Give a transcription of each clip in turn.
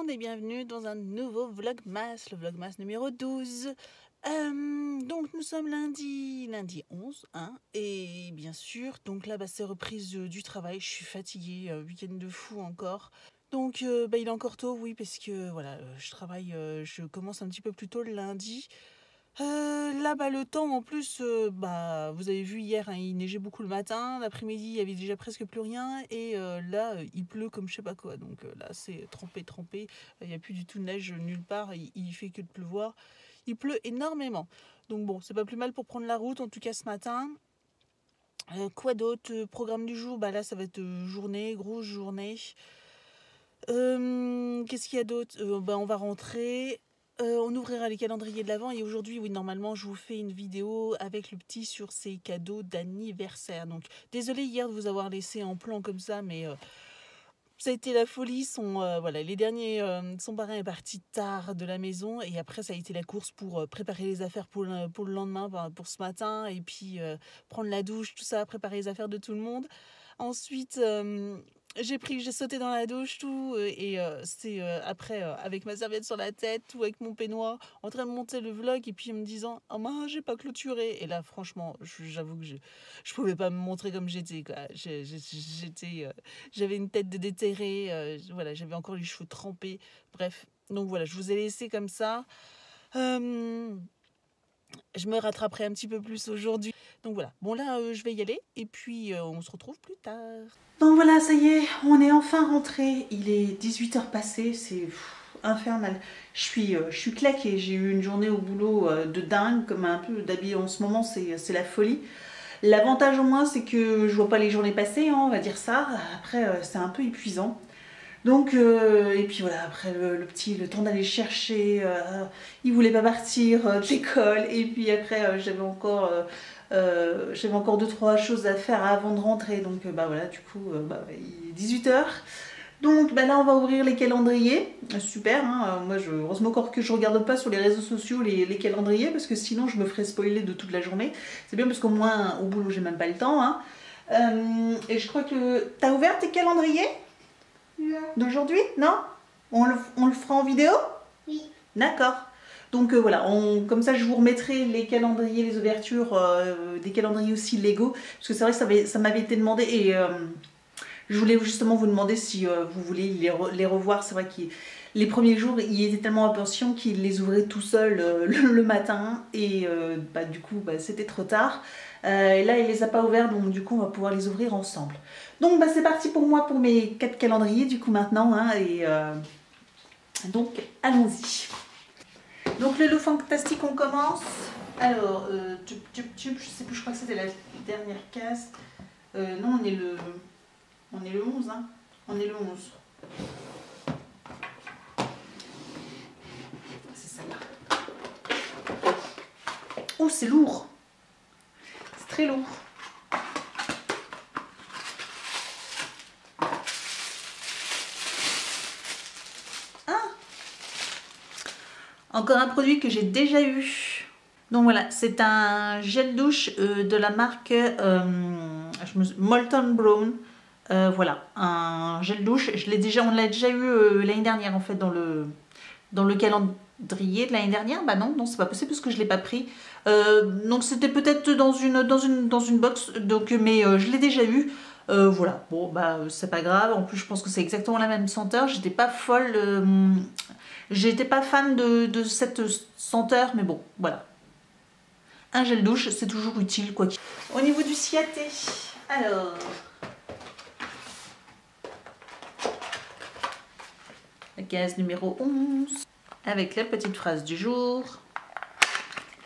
monde et bienvenue dans un nouveau Vlogmas, le Vlogmas numéro 12. Donc nous sommes lundi 11, hein, et bien sûr, donc là c'est reprise du travail, je suis fatiguée, week-end de fou encore. Donc il est encore tôt, oui, parce que voilà, je travaille, je commence un petit peu plus tôt le lundi. Là, le temps, en plus, vous avez vu hier, hein, il neigeait beaucoup le matin. L'après-midi, il y avait déjà presque plus rien. Et là, il pleut comme je sais pas quoi. Donc là, c'est trempé. Il n'y a plus du tout de neige nulle part. Il fait que de pleuvoir. Il pleut énormément. Donc bon, c'est pas plus mal pour prendre la route, en tout cas ce matin. Quoi d'autre? Programme du jour, là, ça va être journée, grosse journée. Qu'est-ce qu'il y a d'autre? On va rentrer. On ouvrira les calendriers de l'Avent et aujourd'hui, oui, normalement, je vous fais une vidéo avec le petit sur ses cadeaux d'anniversaire. Donc, désolée hier de vous avoir laissé en plan comme ça, mais ça a été la folie. Les derniers, son parrain est parti tard de la maison et après, ça a été la course pour préparer les affaires pour le lendemain, pour ce matin, et puis prendre la douche, tout ça, préparer les affaires de tout le monde. Ensuite, j'ai sauté dans la douche, tout, et c'est après, avec ma serviette sur la tête, tout avec mon peignoir, en train de monter le vlog, et puis en me disant « Oh mince, j'ai pas clôturé !» Et là, franchement, j'avoue que je pouvais pas me montrer comme j'étais, quoi. J'avais une tête de déterré, voilà, j'avais encore les cheveux trempés. Bref, donc voilà, je vous ai laissé comme ça. Je me rattraperai un petit peu plus aujourd'hui. Donc voilà, bon là je vais y aller et puis on se retrouve plus tard. Donc voilà, ça y est, on est enfin rentré. Il est 18h passé, c'est infernal. Je suis claquée, j'ai eu une journée au boulot de dingue, comme un peu d'habillé en ce moment, c'est la folie. L'avantage au moins c'est que je vois pas les journées passer, hein, on va dire ça. Après c'est un peu épuisant. Donc, et puis voilà, après le petit, le temps d'aller chercher, il voulait pas partir de l'école, et puis après j'avais encore 2-3 choses à faire avant de rentrer, donc voilà, du coup, il est 18h. Donc là on va ouvrir les calendriers, super, hein, moi heureusement encore que je regarde pas sur les réseaux sociaux les calendriers, parce que sinon je me ferais spoiler de toute la journée. C'est bien parce qu'au moins au boulot j'ai même pas le temps, hein. Et je crois que... T'as ouvert tes calendriers d'aujourd'hui? Non? On le fera en vidéo? Oui. D'accord. Donc voilà, comme ça je vous remettrai les calendriers, les ouvertures, des calendriers aussi Lego, parce que c'est vrai que ça m'avait été demandé et je voulais justement vous demander si vous voulez les revoir. C'est vrai que les premiers jours, il était tellement impatient qu'il les ouvrait tout seul le matin et du coup c'était trop tard. Et là il les a pas ouverts, donc du coup on va pouvoir les ouvrir ensemble. Donc c'est parti pour moi pour mes 4 calendriers du coup maintenant, hein, et donc allons-y. Donc le lot fantastique, on commence. Alors je sais plus, je crois que c'était la dernière case. Non, on est le 11, hein. On est le 11. C'est celle-là. Oh, c'est lourd. C'est très lourd. Encore un produit que j'ai déjà eu. Donc voilà, c'est un gel douche de la marque Molton Brown. Voilà, un gel douche. On l'a déjà eu l'année dernière en fait dans le calendrier de l'année dernière. Non, c'est pas possible parce que je l'ai pas pris. Donc c'était peut-être dans une box. Donc mais je l'ai déjà eu. Voilà, bon c'est pas grave. En plus je pense que c'est exactement la même senteur. J'étais pas folle. J'étais pas fan de cette senteur, mais bon, voilà. Un gel douche, c'est toujours utile, quoi qu'il. Au niveau du Ciaté, alors... La case numéro 11, avec la petite phrase du jour,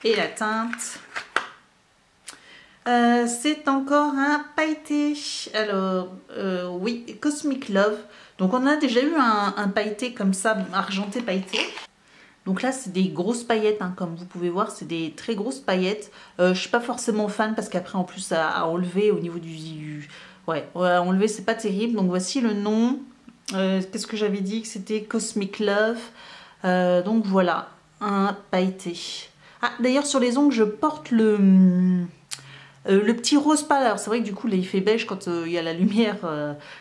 et la teinte. C'est encore un pailleté. Alors, oui, Cosmic Love. Donc on a déjà eu un pailleté comme ça, argenté pailleté. Donc là c'est des grosses paillettes, hein, comme vous pouvez voir, c'est des très grosses paillettes. Je suis pas forcément fan parce qu'après en plus à enlever au niveau du... Ouais, à enlever c'est pas terrible. Donc voici le nom. Qu'est-ce que j'avais dit? Que c'était Cosmic Love. Donc voilà, un pailleté. Ah, d'ailleurs sur les ongles je porte le petit rose pâle. Alors c'est vrai que du coup là il fait beige quand il y a la lumière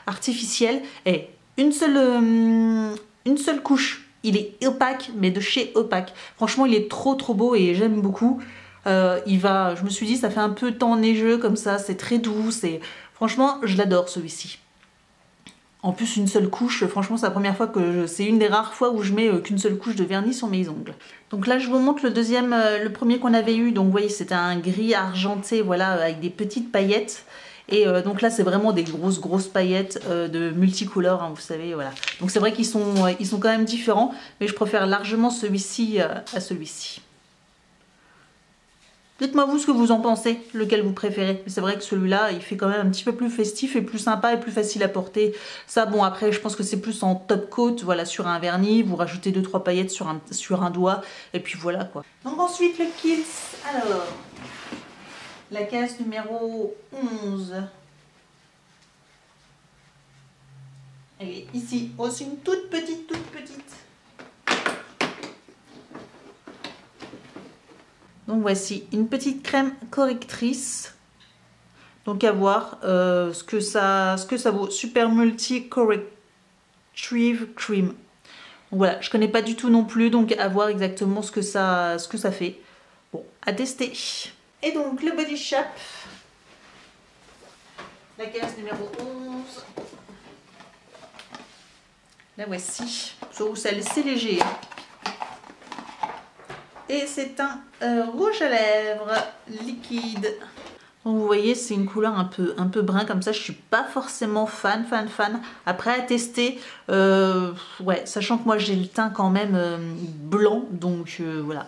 artificielle. Et une seule une seule couche. Il est opaque, mais de chez opaque. Franchement, il est trop beau et j'aime beaucoup. Je me suis dit, ça fait un peu temps neigeux comme ça, c'est très doux. Franchement, je l'adore celui-ci. En plus, une seule couche, franchement, c'est la première fois c'est une des rares fois où je mets qu'une seule couche de vernis sur mes ongles. Donc là, je vous montre le premier qu'on avait eu. Donc vous voyez, c'était un gris argenté, voilà, avec des petites paillettes. Et donc là, c'est vraiment des grosses paillettes de multicouleurs, hein, vous savez, voilà. Donc c'est vrai qu'ils sont quand même différents, mais je préfère largement celui-ci à celui-ci. Dites-moi vous ce que vous en pensez, lequel vous préférez. C'est vrai que celui-là, il fait quand même un petit peu plus festif et plus sympa et plus facile à porter. Ça, bon, après, je pense que c'est plus en top coat, voilà, sur un vernis. Vous rajoutez 2-3 paillettes sur un doigt, et puis voilà, quoi. Donc ensuite, le Kiehl's. Alors, la case numéro 11. Elle est ici. Oh, c'est une toute petite. Donc voici une petite crème correctrice. Donc à voir ce que ça vaut. Super Multi Corrective Cream. Donc voilà, je connais pas du tout non plus, donc à voir exactement ce que ça fait. Bon, à tester. Et donc le Body Shop. La case numéro 11. La voici. C'est léger. Et c'est un rouge à lèvres liquide. Donc vous voyez, c'est une couleur un peu brun comme ça. Je suis pas forcément fan. Après à tester, ouais, sachant que moi j'ai le teint quand même blanc, donc voilà.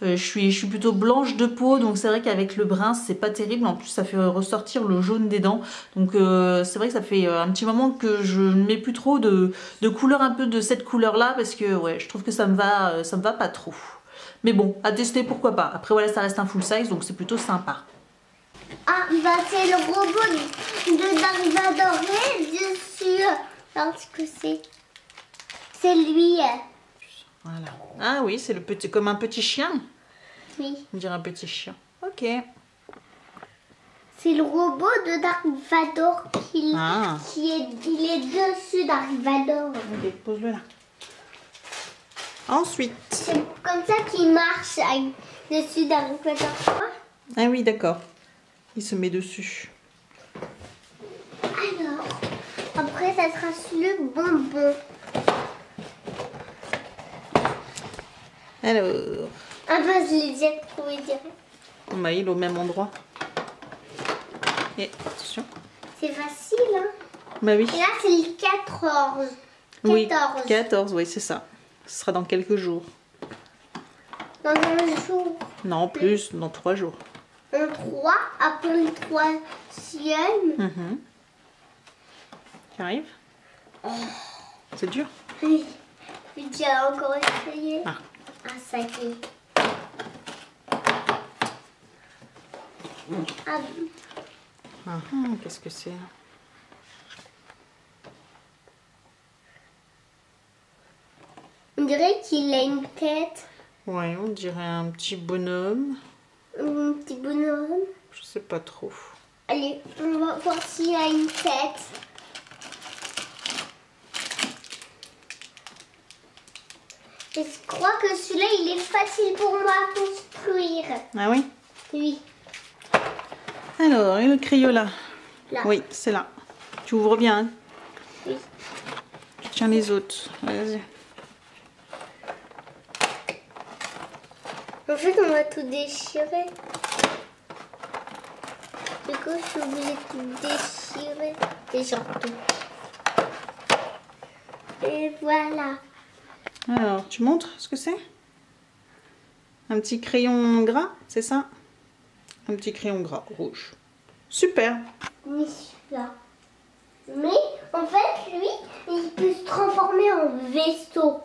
Je suis plutôt blanche de peau, donc c'est vrai qu'avec le brun c'est pas terrible. En plus ça fait ressortir le jaune des dents, donc c'est vrai que ça fait un petit moment que je ne mets plus trop de couleur un peu de cette couleur là, parce que ouais, je trouve que ça me va pas trop. Mais bon, à tester, pourquoi pas. Après voilà, ça reste un full size, donc c'est plutôt sympa. Ah bah c'est le robot de Dark Vador, bien sûr. Parce que c'est lui. Voilà. Ah oui, c'est comme un petit chien. Oui. On dirait un petit chien. Ok. C'est le robot de Dark Vador il est dessus Dark Vador. Ok, pose-le là. Ensuite. C'est comme ça qu'il marche dessus Dark Vador. Ah oui, d'accord. Il se met dessus. Alors, après ça sera le bonbon. Alors. Ah bah je l'ai déjà trouvé direct. Bah, il est au même endroit. Et attention. C'est facile, hein. Bah oui. Et là c'est le 14. Oui, 14, oui, c'est ça. Ce sera dans quelques jours. Dans un jour. Non, plus, dans 3 jours. En 3, après le 3e. Tu arrives? C'est dur? Oui. J'ai déjà encore essayé. Ah. Ah, ça y est. Ah. Qu'est-ce que c'est? On dirait qu'il a une tête. Ouais, on dirait un petit bonhomme. Un petit bonhomme. Je sais pas trop. Allez, on va voir s'il a une tête. Et je crois que celui-là, il est facile pour moi à construire. Ah oui? Oui. Alors, et le crayola? Là. Oui, c'est là. Tu ouvres bien, hein? Oui. Tu tiens les autres. Vas-y. En fait, on va tout déchirer. Du coup, je suis obligée de tout déchirer. Et surtout. Et voilà. Alors, tu montres ce que c'est? Un petit crayon gras, c'est ça? Un petit crayon gras rouge. Super! Oui, là. Mais, en fait, lui, il peut se transformer en vaisseau.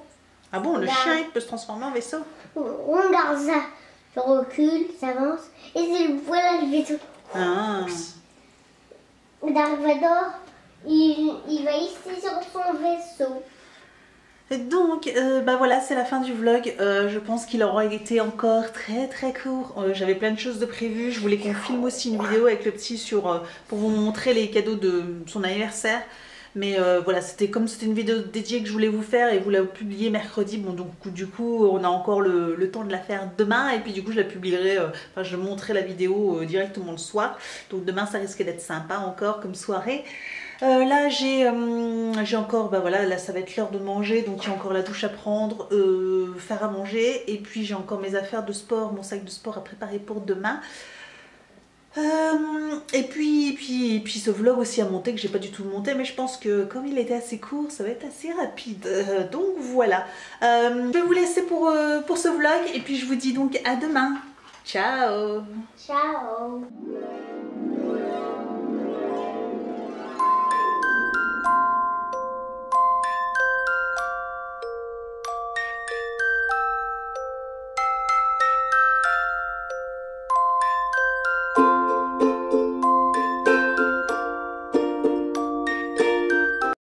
Ah bon, le Là. chien, il peut se transformer en vaisseau? On regarde ça. Je recule, ça avance. Et voilà le vaisseau. Ah! Dark Vador, il va ici sur son vaisseau. Et donc, bah voilà, c'est la fin du vlog. Je pense qu'il aura été encore très court. J'avais plein de choses de prévues. Je voulais qu'on filme aussi une vidéo avec le petit pour vous montrer les cadeaux de son anniversaire. Mais voilà, c'était comme c'était une vidéo dédiée que je voulais vous faire et vous la publier mercredi. Bon, donc du coup, on a encore le temps de la faire demain. Et puis du coup, je la publierai, enfin, je montrerai la vidéo directement le soir. Donc demain, ça risque d'être sympa encore comme soirée. Là j'ai encore, bah voilà, là ça va être l'heure de manger, donc il y a encore la douche à prendre, faire à manger, et puis j'ai encore mes affaires de sport, mon sac de sport à préparer pour demain. Et puis ce vlog aussi à monter que j'ai pas du tout monté, mais je pense que comme il était assez court, ça va être assez rapide. Donc voilà, je vais vous laisser pour ce vlog, et puis je vous dis donc à demain. Ciao. Ciao.